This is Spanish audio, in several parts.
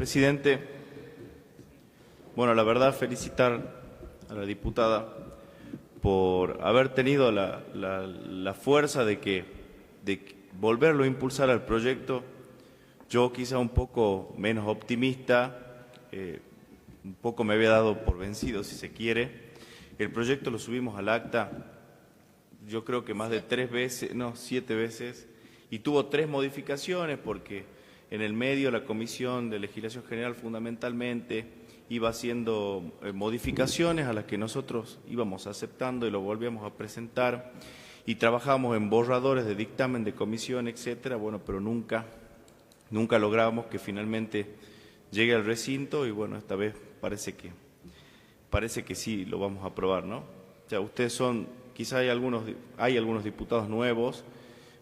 presidente. Bueno, la verdad, felicitar a la diputada por haber tenido la fuerza de volverlo a impulsar al proyecto. Yo quizá un poco menos optimista, un poco me había dado por vencido, si se quiere. El proyecto lo subimos al acta, yo creo que más de 7 veces, y tuvo 3 modificaciones porque en el medio la Comisión de Legislación General fundamentalmente iba haciendo modificaciones a las que nosotros íbamos aceptando y lo volvíamos a presentar, y trabajamos en borradores de dictamen de comisión, etcétera. Bueno, pero nunca logramos que finalmente llegue al recinto, y bueno, esta vez parece que sí lo vamos a aprobar, ¿no? O sea, ustedes quizá hay algunos diputados nuevos,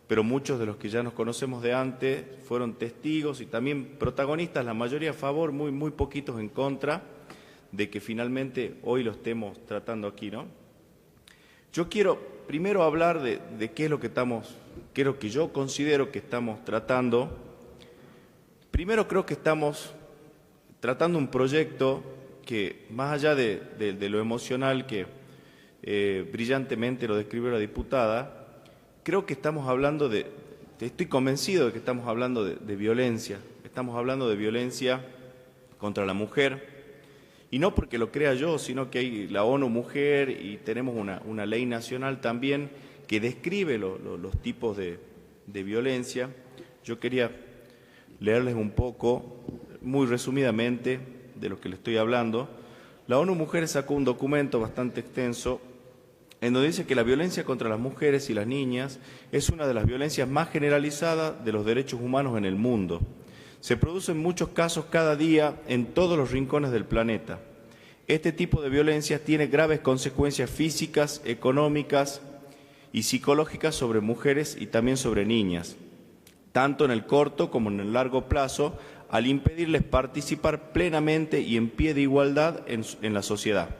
pero muchos de los que ya nos conocemos de antes fueron testigos y también protagonistas, la mayoría a favor, muy poquitos en contra, de que finalmente hoy lo estemos tratando aquí, ¿no? Yo quiero primero hablar de qué es lo que yo considero que estamos tratando. Primero, creo que estamos tratando un proyecto que, más allá de lo emocional que brillantemente lo describió la diputada, creo que estamos hablando estoy convencido de que estamos hablando de violencia. Estamos hablando de violencia contra la mujer, y no porque lo crea yo, sino que hay la ONU Mujer y tenemos una ley nacional también que describe los tipos de violencia. Yo quería leerles un poco, muy resumidamente, de lo que le estoy hablando. La ONU Mujer sacó un documento bastante extenso en donde dice que la violencia contra las mujeres y las niñas es una de las violencias más generalizadas de los derechos humanos en el mundo. Se producen muchos casos cada día en todos los rincones del planeta. Este tipo de violencia tiene graves consecuencias físicas, económicas y psicológicas sobre mujeres y también sobre niñas, tanto en el corto como en el largo plazo, al impedirles participar plenamente y en pie de igualdad en la sociedad.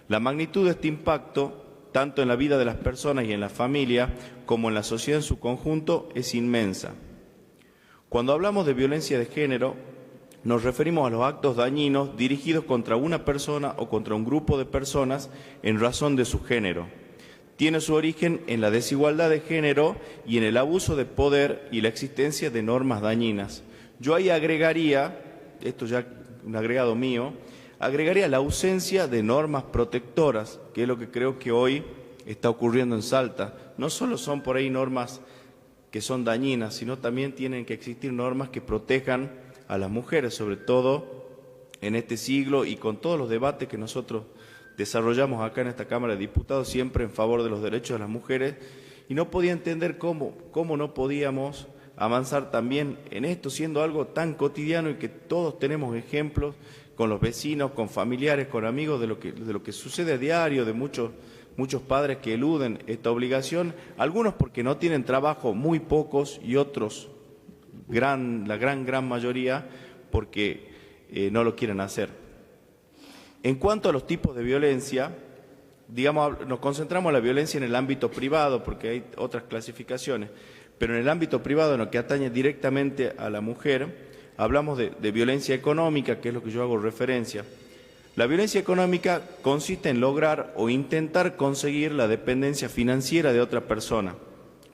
La magnitud de este impacto, tanto en la vida de las personas y en la familia, como en la sociedad en su conjunto, es inmensa. Cuando hablamos de violencia de género, nos referimos a los actos dañinos dirigidos contra una persona o contra un grupo de personas en razón de su género. Tiene su origen en la desigualdad de género y en el abuso de poder y la existencia de normas dañinas. Yo ahí agregaría, esto ya un agregado mío, agregaría la ausencia de normas protectoras, que es lo que creo que hoy está ocurriendo en Salta. No solo son por ahí normas que son dañinas, sino también tienen que existir normas que protejan a las mujeres, sobre todo en este siglo y con todos los debates que nosotros desarrollamos acá en esta Cámara de Diputados, siempre en favor de los derechos de las mujeres, y no podía entender cómo no podíamos avanzar también en esto, siendo algo tan cotidiano y que todos tenemos ejemplos con los vecinos, con familiares, con amigos, de lo que sucede a diario, de muchos padres que eluden esta obligación, algunos porque no tienen trabajo, muy pocos, y otros, la gran mayoría, porque no lo quieren hacer. En cuanto a los tipos de violencia, digamos, nos concentramos en la violencia en el ámbito privado, porque hay otras clasificaciones, pero en el ámbito privado, en lo que atañe directamente a la mujer, hablamos de violencia económica, que es lo que yo hago referencia. La violencia económica consiste en lograr o intentar conseguir la dependencia financiera de otra persona,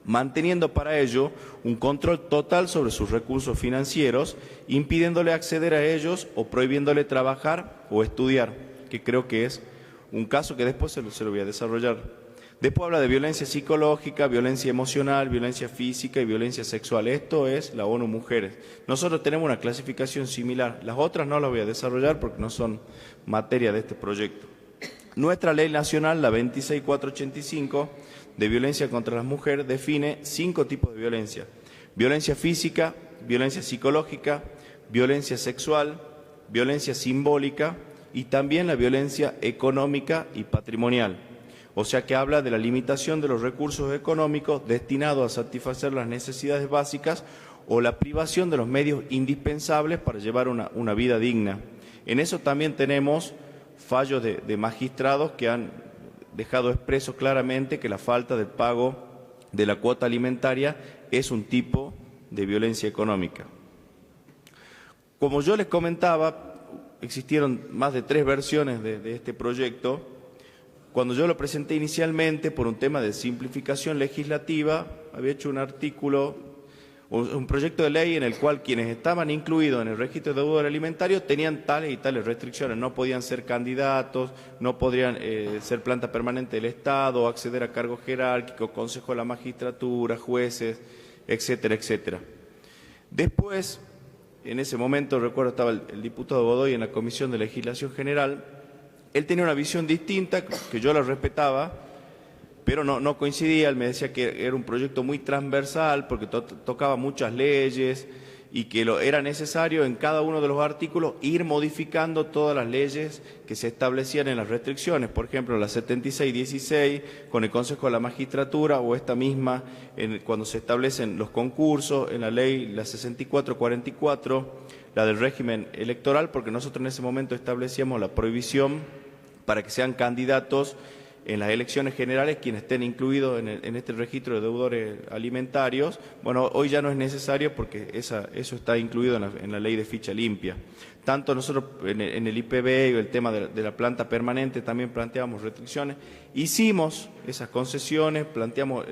manteniendo para ello un control total sobre sus recursos financieros, impidiéndole acceder a ellos o prohibiéndole trabajar o estudiar, que creo que es un caso que después se lo voy a desarrollar. Después habla de violencia psicológica, violencia emocional, violencia física y violencia sexual. Esto es la ONU Mujeres. Nosotros tenemos una clasificación similar. Las otras no las voy a desarrollar porque no son materia de este proyecto. Nuestra ley nacional, la 26485, de violencia contra las mujeres, define 5 tipos de violencia. Violencia física, violencia psicológica, violencia sexual, violencia simbólica y también la violencia económica y patrimonial. O sea que habla de la limitación de los recursos económicos destinados a satisfacer las necesidades básicas o la privación de los medios indispensables para llevar una vida digna. En eso también tenemos fallos de magistrados que han dejado expreso claramente que la falta del pago de la cuota alimentaria es un tipo de violencia económica. Como yo les comentaba, existieron más de 3 versiones de este proyecto. Cuando yo lo presenté inicialmente, por un tema de simplificación legislativa, había hecho un artículo, un proyecto de ley en el cual quienes estaban incluidos en el registro de deudores alimentarios tenían tales y tales restricciones. No podían ser candidatos, no podrían ser planta permanente del Estado, acceder a cargos jerárquicos, consejo de la magistratura, jueces, etcétera, etcétera. Después, en ese momento, recuerdo, estaba el diputado Godoy en la Comisión de Legislación General. Él tenía una visión distinta, que yo la respetaba, pero no coincidía. Él me decía que era un proyecto muy transversal porque tocaba muchas leyes y que era necesario en cada uno de los artículos ir modificando todas las leyes que se establecían en las restricciones. Por ejemplo, la 7616 con el Consejo de la Magistratura, o esta misma cuando se establecen los concursos, en la ley la 6444, la del régimen electoral, porque nosotros en ese momento establecíamos la prohibición para que sean candidatos en las elecciones generales quienes estén incluidos en este registro de deudores alimentarios. Bueno, hoy ya no es necesario porque eso está incluido en la ley de ficha limpia. Tanto nosotros en el IPB y el tema de la planta permanente también planteamos restricciones. Hicimos esas concesiones, planteamos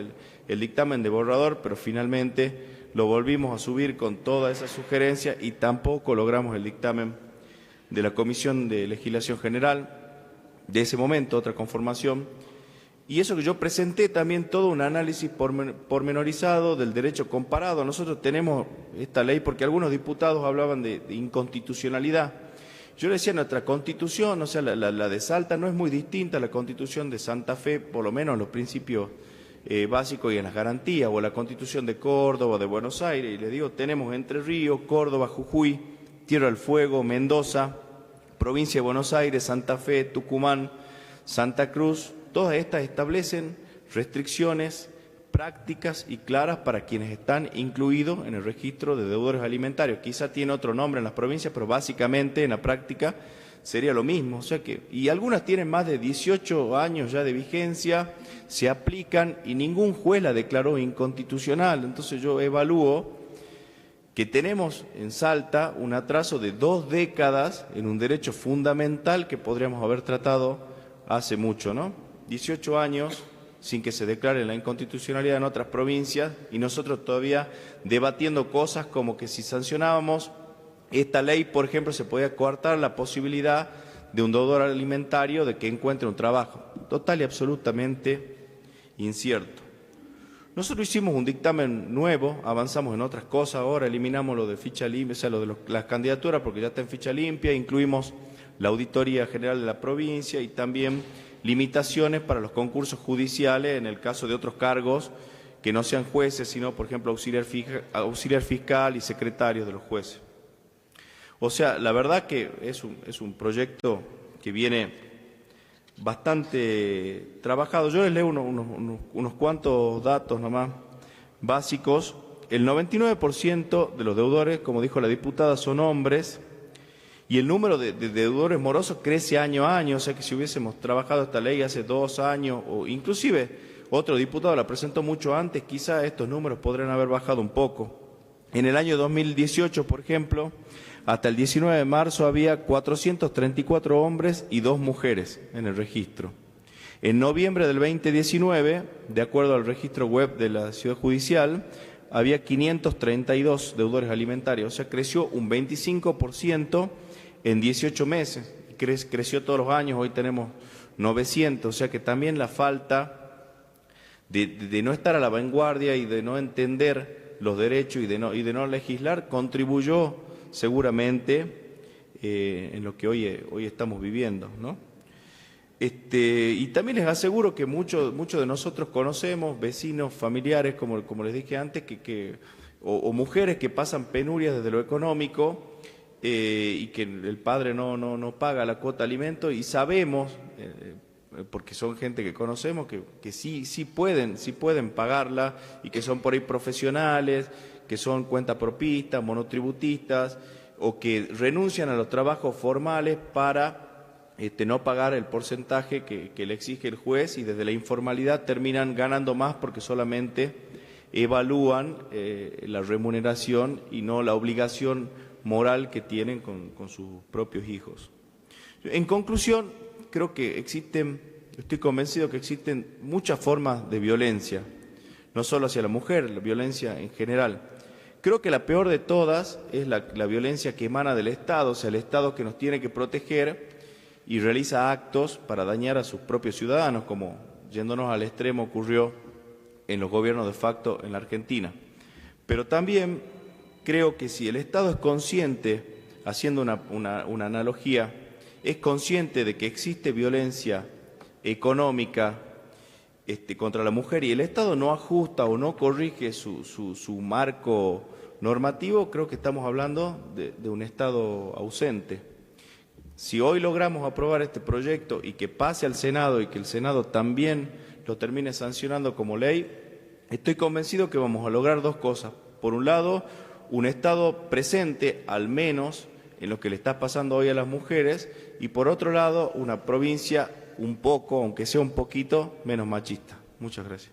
el dictamen de borrador, pero finalmente lo volvimos a subir con todas esas sugerencias y tampoco logramos el dictamen de la Comisión de Legislación General de ese momento, otra conformación. Y eso que yo presenté también todo un análisis pormenorizado del derecho comparado. Nosotros tenemos esta ley porque algunos diputados hablaban de inconstitucionalidad. Yo le decía, nuestra Constitución, o sea, la de Salta no es muy distinta a la Constitución de Santa Fe, por lo menos en los principios básicos y en las garantías, o la Constitución de Córdoba, de Buenos Aires. Y les digo, tenemos Entre Ríos, Córdoba, Jujuy, Tierra del Fuego, Mendoza, Provincia de Buenos Aires, Santa Fe, Tucumán, Santa Cruz. Todas estas establecen restricciones prácticas y claras para quienes están incluidos en el registro de deudores alimentarios. Quizá tiene otro nombre en las provincias, pero básicamente en la práctica sería lo mismo. O sea y algunas tienen más de 18 años ya de vigencia, se aplican y ningún juez la declaró inconstitucional. Entonces yo evalúo que tenemos en Salta un atraso de 2 décadas en un derecho fundamental que podríamos haber tratado hace mucho, ¿no? 18 años sin que se declare la inconstitucionalidad en otras provincias y nosotros todavía debatiendo cosas como que si sancionábamos esta ley, por ejemplo, se podía coartar la posibilidad de un deudor alimentario de que encuentre un trabajo. Total y absolutamente incierto. Nosotros hicimos un dictamen nuevo, avanzamos en otras cosas ahora, eliminamos lo de ficha limpia, o sea, lo de las candidaturas porque ya está en ficha limpia, incluimos la Auditoría General de la provincia y también limitaciones para los concursos judiciales en el caso de otros cargos que no sean jueces, sino, por ejemplo, auxiliar fiscal y secretario de los jueces. O sea, la verdad que es un proyecto que viene bastante trabajado. Yo les leo unos cuantos datos nomás básicos. El 99% de los deudores, como dijo la diputada, son hombres y el número de deudores morosos crece año a año. O sea que si hubiésemos trabajado esta ley hace 2 años o inclusive otro diputado la presentó mucho antes, quizá estos números podrían haber bajado un poco. En el año 2018, por ejemplo, hasta el 19 de marzo había 434 hombres y 2 mujeres en el registro. En noviembre del 2019, de acuerdo al registro web de la Ciudad Judicial, había 532 deudores alimentarios, o sea, creció un 25% en 18 meses. Creció todos los años, hoy tenemos 900, o sea que también la falta de no estar a la vanguardia y de no entender los derechos y de no legislar contribuyó seguramente en lo que hoy estamos viviendo, ¿no? Y también les aseguro que muchos de nosotros conocemos vecinos, familiares, como les dije antes, o mujeres que pasan penurias desde lo económico y que el padre no paga la cuota de alimento y sabemos, porque son gente que conocemos, que sí pueden pagarla y que son por ahí profesionales, que son cuentapropistas, monotributistas o que renuncian a los trabajos formales para no pagar el porcentaje que le exige el juez y desde la informalidad terminan ganando más porque solamente evalúan la remuneración y no la obligación moral que tienen con sus propios hijos. En conclusión, creo que estoy convencido que existen muchas formas de violencia, no solo hacia la mujer, la violencia en general. Creo que la peor de todas es la violencia que emana del Estado, o sea, el Estado que nos tiene que proteger y realiza actos para dañar a sus propios ciudadanos, como yéndonos al extremo ocurrió en los gobiernos de facto en la Argentina. Pero también creo que si el Estado es consciente, haciendo una analogía, es consciente de que existe violencia económica contra la mujer y el Estado no ajusta o no corrige su marco normativo, creo que estamos hablando de un Estado ausente. Si hoy logramos aprobar este proyecto y que pase al Senado y que el Senado también lo termine sancionando como ley, estoy convencido que vamos a lograr dos cosas. Por un lado, un Estado presente, al menos, en lo que le está pasando hoy a las mujeres, y por otro lado, una provincia un poco, aunque sea un poquito, menos machista. Muchas gracias.